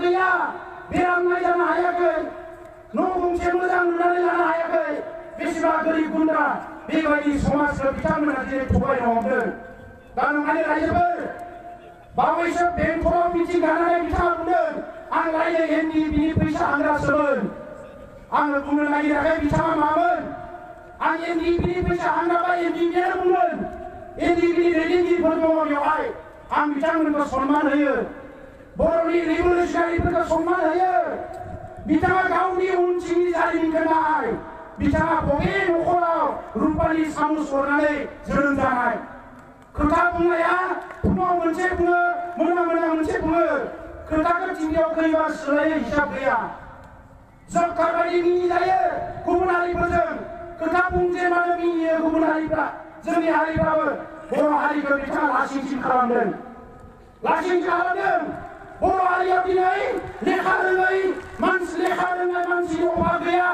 गैया बेराम नायजानो हायाखै न' गंसे मोजां लुनानै लानो हायाखै बेसेबा गोरिब गुन्द्रा बेबायदि समाजखौ बिथांमोना दिनै थगायनो हमदों दा नंखायनो रायजोफोर बावैसो बेंटलाव मिटिं गानानै बिथाङा बुंदों आं लायनो एनडिएफबि नि फैसा हांग्रासोमोन आङो बुंनो नागिराखै बिथाङा मामोन आं एनडिएफबि नि फैसा हांग्राबा एनडिएफबि आनो बुंगोन एनडिएफबि नि दैदेनगिरिफोर दङ बेवहाय आं बिथांमोनखौ सनमान होयो बर'नि रिभलिउसनारिफोरखौ सनमान होयो बिथाङा गावनि उनथिंनि जारिमिनखौ नाय बिथाङा बबे न'खराव रुपानि सामुस हरनानै जोनोम जानाय खोथा बुंनाया फुङाव मोनसे बुङो मोना मोनसे बुङो खोथाखौ थिंगियाव खैबार सोलायो हिसाब गैया जबकार बायदि मिनिजायो गुबुन हारिफोरजों खोथा बुंजेनबानो मिनियो गुबुन हारिफ्रा जोंनि हारिफ्राबो बर' हारिखौ बिथाङा लासिंसिं खालामदों बर' हारियाव दिनै लेखा रोङै मानसिनि अभाब गैया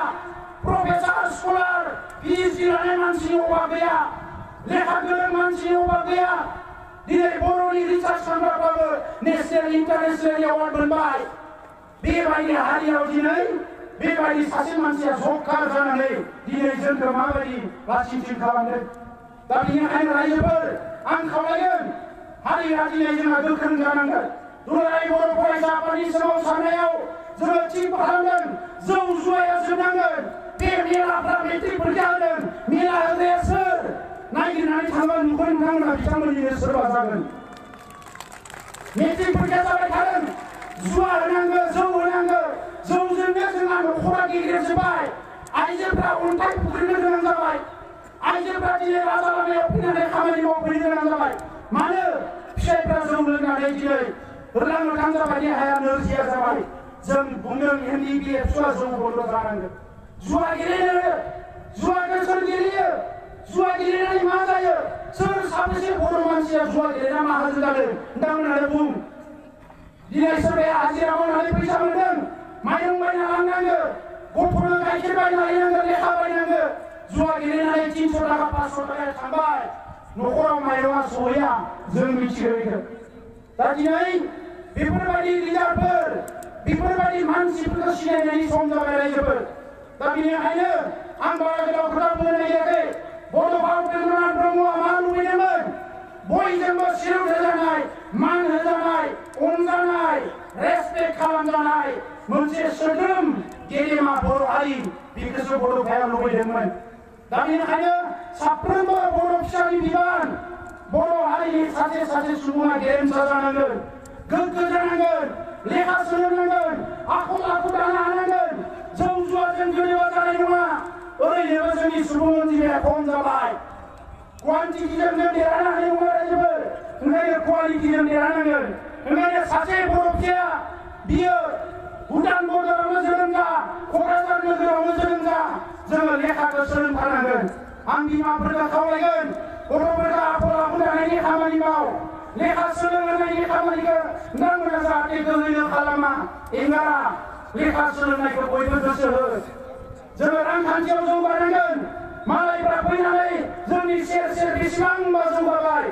प्रफेसार स्कलार पिएइचडि लानाय मानसिनि अभाब गैया लेखा गोरों मानसिनि अभाब गैया दिनै बर'नि रिसार्च खालामग्राफ्राबो नेशनेल इन्टारनेशनेल एवार्ड मोनबाय बेबायदि हारियाव दिनै बेबायदि सासे मानसिया जबकार जानानै दिनै जोंखौ माबायदि लासिंसिं खालामदों दा बेनिखायनो रायजोफोर आं खावलायगोन हारिया दिनै जोंहा गोख्रों जानांगोन दुलाराय बर' फरायसा आफादनि सोमावसारनायाव जोङो थि खालामदों जौ जुवाया जोबनांगोन बे मेलाफ्रा मेट्रिक परीक्षा होदों मेला होग्राया सोर नागिरनानै थांबा नुगोन नोंथांमोना बिथांमोननिनो सोरबा जागोन मेट्रिक परीक्षा जाबाय थादों जुवा होनांगौ जौ होनांगौ जौजोंनो जोंहा न'खरा गेग्रेबजोब्बाय आइजोफ्रा अन्थाइ फुख्रिनो गोनां जाबाय आइजोफ्रा दिनै राजा लामायाव फैनानै खामानि मावफैनो गोनां जाबाय मानो फिसाइफ्रा जौ लोंनानै दिनै होरलां होरलां जाबाय देहाया नोरजिया जाबाय जों बुंदों एनडिएफबि एबसुआ जौ बन्द जानांगोन जुवा गेलेनो जुवाखौ सोर गेलेयो जुवा गेलेनानै मा जायो सोर साबेसे बर' मानसिया जुवा गेलेना माहाजोन जादों नोंथांमोनानो बुं दिनै सोरबाया हाजिरा मावनानै फैसा मोनदों माइरं बायना लांनांगौ गथ'नो गाइखेर बायना लायनांगौ लेखा बायनांगौ जुवा गेलेनानै 300 थाखा 500 थाखा थांबाय न'खराव माइरंआ सहैया जों मिथिगौ बेखौ दा दिनै बेफोरबायदि लिडारफोर बेफोरबायदि मानसिफोरखौ सिनायनायनि सम जाबाय रायजोफोर दा बेनिखायनो आं बारा गोलाव खोथा बुंनो नागिराखै बड'फा उपेन्द्रनाथ ब्रह्मआ मा लुबैदोंमोन बयजोंबो सिरत होजानाय मान होजानाय अनजानाय रेसपेक्ट खालामजानाय मोनसे सोद्रोम गेदेमा बर' हारि बेखौसो बड'फाया लुबैदोंमोन दा बेनिखायनो साफ्रोमबो बर' फिसानि बिबान बर' हारिनि सासे सासे सुबुङा गेरेमसा जानांगोन गोग्गो जानांगोन लेखा सोलोंनांगोन आखल आखु दानो हानांगोन जौ जुवाजों गोरोबा जानाय नङा ओरैनोबो जोंनि सुबुं अनजिमाया खम जाबाय क्वान्टिटिजों जों देरहानो हानाय नङा रायजोफोर ओंखायनो क्वालिटिजों देरहानांगोन ओंखायनो सासे बर' फिसाया बियो भुटान बर्डारावनो जोनोम जा क'क्राझार नोगोरावनो जोनोम जा जोङो लेखाखौ सोलोंथारनांगोन आं बिमाफोरखौ खावलायगोन गथ'फोरखौ आखल आखु दानायनि खामानि माव लेखा सोलोंनायनि खामानिखौ नोंथांमोना जाहाथे गोरलैनो खालामा एंगारा लेखा सोलोंनायखौ बयबो गोसो हो जोङो रांखान्थियाव जौगानांगोन मालायफ्रा फैनानै जोंनि सेर सेर बेसेबांबा जौगाबाय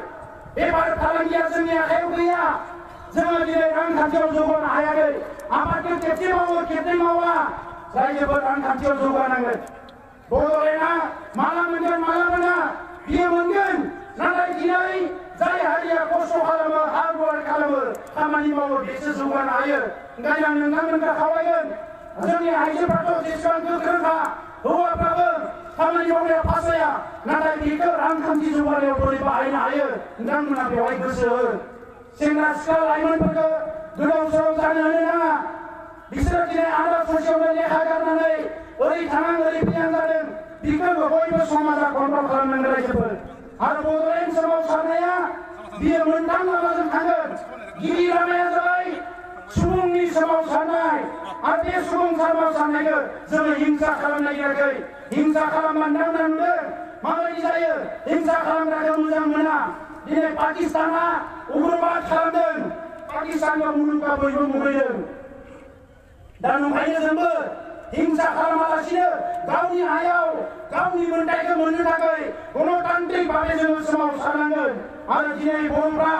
बेफार फालांगिया जोंनि आखायाव गैया जोङो दिनै रांखान्थियाव जौगानो हायाखै आबादखौ खेबसे मावो खेबनै मावा रायजोफोर रांखान्थियाव जौगानांगोन बड'लेण्डआ माला मोनगोन माला मोना बियो मोनगोन नाथाय दिनै जाय हारिया खस्थ' खालामो हार्ड वार्क खालामो खामानि मावो बेसो जौगानो हायो ओंखायनो आं नोंथांमोनखौ खावलायगोन जोंनि आइजोफ्राथ' जेसेबां गोख्रोंखा हौवाफ्राबो खामानि मावनायाव फासया नाथाय बेखौ रांखान्थि जौगानायाव बोरै बाहायनो हायो नोंथांमोना बेवहाय गोसो हो सेंग्रा सिख्ला लाइमोनफोरखौ गोदाव सोराव जानो होनो नाङा बिसोरो दिनै आदा ससेयावनो लेखा गारनानै ओरै थानां ओरै फैनां जादों बेखौ बयबो समाजा कन्ट्रल खालामनांगोन रायजोफोर आरो बड'लेण्ड सोमावसारनाया बियो मोनथाम लामाजों थांगोन गिबि लामाया जाबाय सुबुंनि सोमावसारनाय आरो बे सुबुं सोमावसारनायखौ जोङो हिंसा खालामनो नागिराखै हिंसा खालामबा नोंथांमोना नुदों माबायदि जायो हिंसा खालामग्राखौ मोजां मोना दिनै पाकिस्ताना उग्रबाद खालामदों पाकिस्तानखौ मुलुगा बयबो मुगैदों दा नंखायनो जोंबो हिंसा खालामालासिनो गावनि हायाव गावनि मोन्थाइखौ मोननो थाखाय गणतान्त्रिक भाबै जोङो सोमावसारनांगोन आरो दिनै बर'फ्रा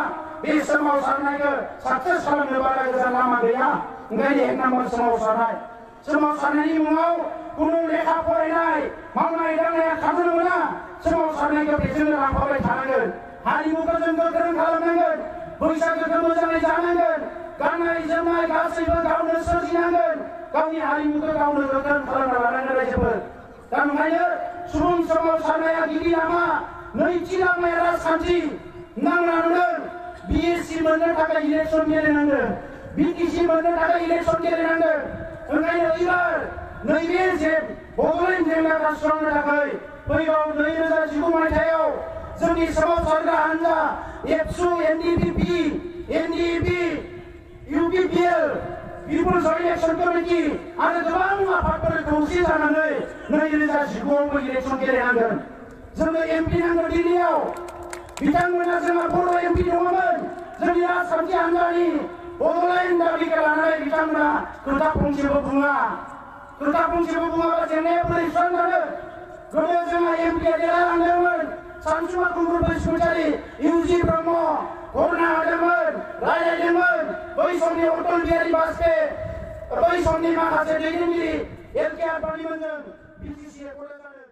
बे सोमावसारनायखौ साक्सेस खालामनो बारा गोजान लामा गैया। ओंखायनो एक नाम्बार सोमावसारनाय। सोमावसारनायनि मुङाव कुनु लेखा फरायनाय मावनाय दांनाया खारनो मोना। सोमावसारनायखौ बेजोंनो लांफाबाय थानांगोन। हारिमुखौ जों गोख्रों खालामनांगोन। बैसागोखौ मोजाङै जानांगोन। गाननाय जोमनाय गासैबो गावनो सोरजिनांगोन। गावनि हारिमुखौ गावनो गोख्रों खालामना लानांगोन रायजोफोर। दा ओंखायनो सुबुं सोमावसारनाया गिबि लामा, नैथि लामाया राजखान्थि। नांनांगोन बिएससि मोननो थाखाय इलेक्सन गेलेनांगोन, बिटिसि मोननो थाखाय इलेक्सन गेलेनांगोन। ओंखायनो एबार नैबे बड'लेण्ड जेंनाखौ सुस्रांनो थाखाय फैगौ 2019 मायथाइयाव जोंनि सोमावसारग्रा हान्जा एबसु, एनडिपिपि, एनडिएपि, इउपिपिएल, पिपुल्स इलेक्सन कमिटि आरो गोबां आफादफोर खौसे जानानै 2019आवबो इलेक्सन गेलेनांगोन। जोंनो एमपि नांगौ दिल्लीयाव। बिथांमोना जोंहा बर' एमपि दङमोन। जोंनि राजखान्थि हान्जानि बड'लेण्ड दाबिखौ लानानै बिथांमोना खोथा फंसेबो बुङा। खोथा फंसेबो बुङाबा जेंनाया बोरै सुस्रांजानो? गोदो जोंहा एमपिआ देरहालांदोंमोन। सानसुमा खुंगुर बसुमतारी, इउजि ब्रह्म घटना होदोंमोन, रायज्लायदोंमोन। बै समनि अटल बिहारी बाजपेयी, बै समनि माखासे दैदेनगिरि एलके आडवाणीमोनजों बिटिसि एकर्ड जादों।